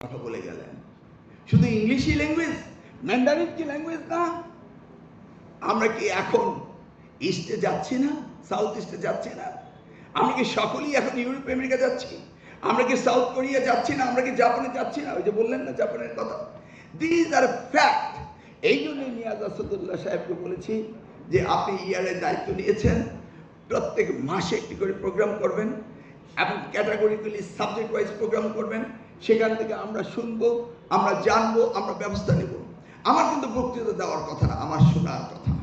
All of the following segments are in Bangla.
কথা বলে গেলেন। শুধু ইংলিশই ল্যাঙ্গুয়েজ, ম্যান্ডারিন কি ল্যাঙ্গুয়েজ না? আমরা কি এখন ইস্টে যাচ্ছি না, সাউথ ইস্টে যাচ্ছি না? আমরা কি সকলেই এখন ইউরোপ আমেরিকা যাচ্ছি? আমরা কি সাউথ কোরিয়া যাচ্ছি না? আমরা কি জাপানে যাচ্ছি না? ওই যে বললেন না জাপানের কথা। This are fact. এই জন্যই নিয়াজ আসাদুল্লাহ সাহেবকে বলেছি যে আপনি ইয়ারের দায়িত্ব নিয়েছেন, প্রত্যেক মাসে একটি করে প্রোগ্রাম করবেন এবং ক্যাটাগরিক্যালি সাবজেক্ট ওয়াইজ প্রোগ্রাম করবেন। সেখান থেকে আমরা শুনবো, আমরা জানবো, আমরা ব্যবস্থা নেব। আমার কিন্তু বক্তৃতা দেওয়ার কথা না, আমার শোনার কথা।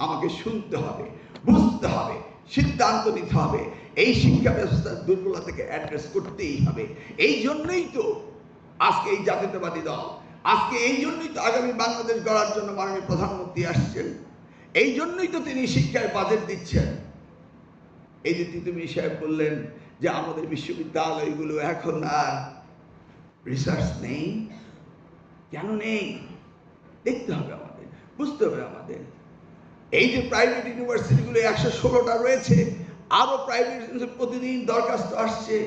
আমাকে শুনতে হবে, বুঝতে হবে, সিদ্ধান্ত নিতে হবে। এই শিক্ষা ব্যবস্থার দুর্বলতাকে অ্যাড্রেস করতেই হবে। এই জন্যই তো আজকে এই জাতীয়তাবাদী দল, আজকে এই জন্যই তো আগামী বাংলাদেশ গড়ার জন্য মাননীয় প্রধানমন্ত্রী আসছেন। এই জন্যই তো তিনি শিক্ষায় বাজেট দিচ্ছেন। এই যে তিতুমির সাহেব বললেন যে আমাদের বিশ্ববিদ্যালয়গুলো এখন আর রিসার্চ নেই। কেন নেই? দেখতে হবে আমাদের, বুঝতে হবে আমাদের। এই যে প্রাইভেট ইউনিভার্সিটিগুলো 116টা রয়েছে, আরো প্রাইভেট প্রতিদিন দরখাস্ত আসছে।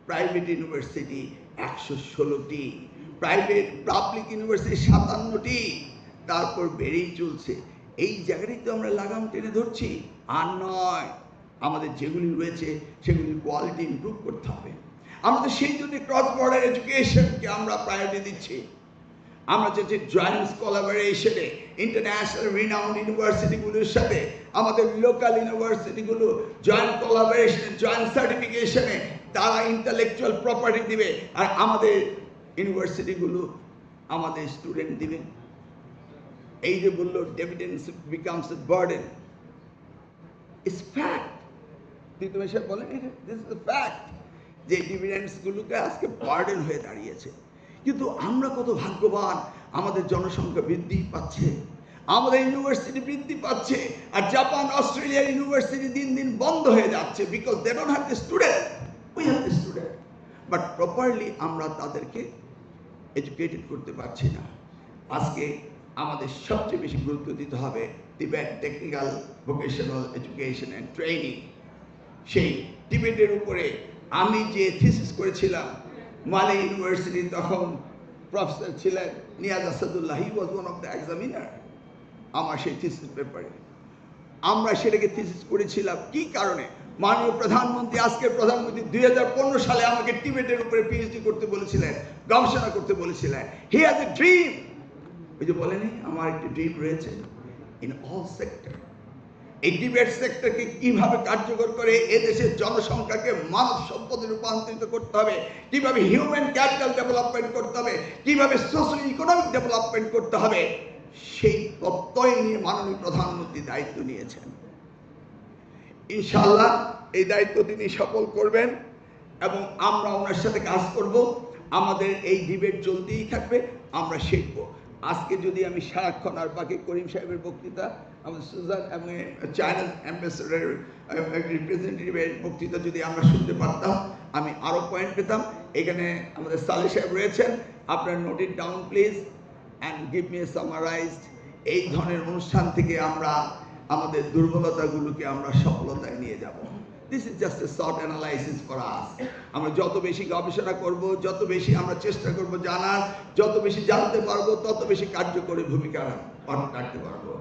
প্রাইভেট ইউনিভার্সিটি 116টি, প্রাইভেট পাবলিক ইউনিভার্সিটি 57টি, তারপর বেড়েই চলছে। এই জায়গাটাই তো আমরা লাগাম টেনে ধরছি। আর নয়, আমাদের যেগুলি রয়েছে সেগুলির কোয়ালিটি ইমপ্রুভ করতে হবে। আমাদের সেই জন্য ক্রস বর্ডার এডুকেশনকে আমরা প্রায়োরিটি দিচ্ছি। আমরা চাইছি জয়েন্ট কোলাবোরেশনে ইন্টারন্যাশনাল রিনাউন্ড ইউনিভার্সিটিগুলোর সাথে আমাদের লোকাল ইউনিভার্সিটিগুলো জয়েন্ট কোলাবোরেশনে, জয়েন্ট সার্টিফিকেশনে তারা ইন্টালেকচুয়াল প্রপার্টি দিবে, আর আমাদের ইউনিভার্সিটিগুলো আমাদের স্টুডেন্ট দিবে। এই যে বললো ডিভিডেন্ডস becomes a burden, it's fact. তুমি সব বলেন দিস ইজ দ্য ফ্যাক্ট যে ডিভিডেন্ডসগুলোকে আজকে বার্ডেন হয়ে দাঁড়িয়েছে। কিন্তু আমরা কত ভাগ্যবান, আমাদের জনসংখ্যা বৃদ্ধি পাচ্ছে, আমাদের ইউনিভার্সিটি বৃদ্ধি পাচ্ছে, আর জাপান অস্ট্রেলিয়ার ইউনিভার্সিটি দিন দিন বন্ধ হয়ে যাচ্ছে because they don't have the student. We have the student, but properly আমরা তাদেরকে এডুকেটেড করতে পারছি না। আজকে আমাদের সবচেয়ে বেশি গুরুত্ব দিতে হবে Tibet technical vocational education and training. সেই টিবেটের উপরে আমি যে থিসিস করেছিলাম, মালে ইউনিভার্সিটি তখন প্রফেসর ছিলেন Niaz Asadullah, he was one of the examiner. আমার সেই থিসিস পেপারে আমরা সেটাকে থিসিস করেছিলাম কি কারণে? মাননীয় প্রধানমন্ত্রী, আজকের প্রধানমন্ত্রী 2015 সালে আমাকে টিবেটের উপরে পিএইচডি করতে বলেছিলেন, গবেষণা করতে বলেছিলেন। He has a dream. ওই যে বলেনি আমার একটি ড্রিম রয়েছে ইন অল সেক্টর। এই ডিবেট সেক্টরকে কিভাবে কার্যকর করে এদেশের জনসংখ্যাকে মানব সম্পদে রূপান্তরিত করতে হবে, কিভাবে হিউম্যান ক্যাপিটাল ডেভেলপমেন্ট করতে হবে, কিভাবে সোশ্যাল ইকোনমিক ডেভেলপমেন্ট করতে হবে, সেই তত্ত্বই নিয়ে মাননীয় প্রধানমন্ত্রী দায়িত্ব নিয়েছেন। ইনশাআল্লাহ এই দায়িত্ব তিনি সফল করবেন এবং আমরা ওনার সাথে কাজ করব। আমাদের এই ডিবেট চলতেই থাকবে, আমরা শিখব। আজকে যদি আমি সারাক্ষণ, আর বাকি করিম সাহেবের বক্তৃতা, আমাদের সুজান এবং চায়না অ্যাম্বাসেডার রিপ্রেজেন্টেটিভের বক্তৃতা যদি আমরা শুনতে পারতাম, আমি আরও পয়েন্ট পেতাম। এখানে আমাদের সালে সাহেব রয়েছেন, আপনার note it down please and give me a summarised. এই ধরনের অনুষ্ঠান থেকে আমরা আমাদের দুর্বলতাগুলোকে আমরা সফলতায় নিয়ে যাব। This is just a short analysis for us. আমরা যত বেশি গবেষণা করব, যত বেশি আমরা চেষ্টা করব জানার, যত বেশি জানতে পারবো, তত বেশি কার্যকরী ভূমিকা পালন করতে পারবো।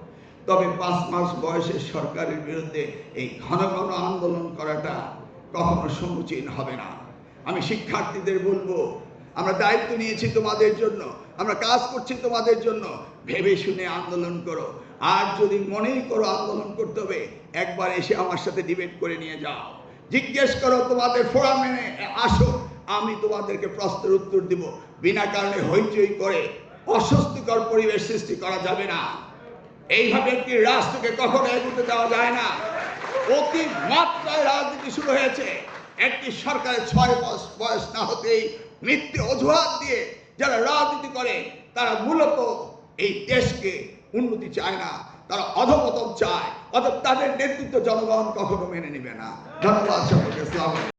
তবে 5 মাস বয়সের সরকারের বিরুদ্ধে এই ঘন ঘন আন্দোলন করাটা কখনো সমীচীন হবে না। আমি শিক্ষার্থীদের বলবো, আমরা দায়িত্ব নিয়েছি তোমাদের জন্য, আমরা কাজ করছি তোমাদের জন্য, ভেবে শুনে আন্দোলন করো। আর যদি মনেই করো আন্দোলন করতে হবে, একবার এসে আমার সাথে ডিবেট করে নিয়ে যাও, জিজ্ঞেস করো, তোমাদের ফোরামে আসো, আমি তোমাদেরকে প্রশ্নের উত্তর দিব। বিনা কারণে হইচই করে অস্বস্তিকর পরিবেশ সৃষ্টি করা যাবে না। এইভাবে একটি রাষ্ট্রকে কখনো এগোতে দেওয়া যায় না। অতি মাত্রায় রাজনীতি শুরু হয়েছে। একটি সরকারের 6 মাস বয়স না হতেই মিথ্যে অজুহাত দিয়ে যারা রাজনীতি করে, তারা মূলত এই দেশকে উন্নতি চায় না, তারা অধঃপতন চায়। অতএব তাদের নেতৃত্ব জনগণ কখনো মেনে নেবে না। ধন্যবাদ সকলকে। আসসালামু আলাইকুম।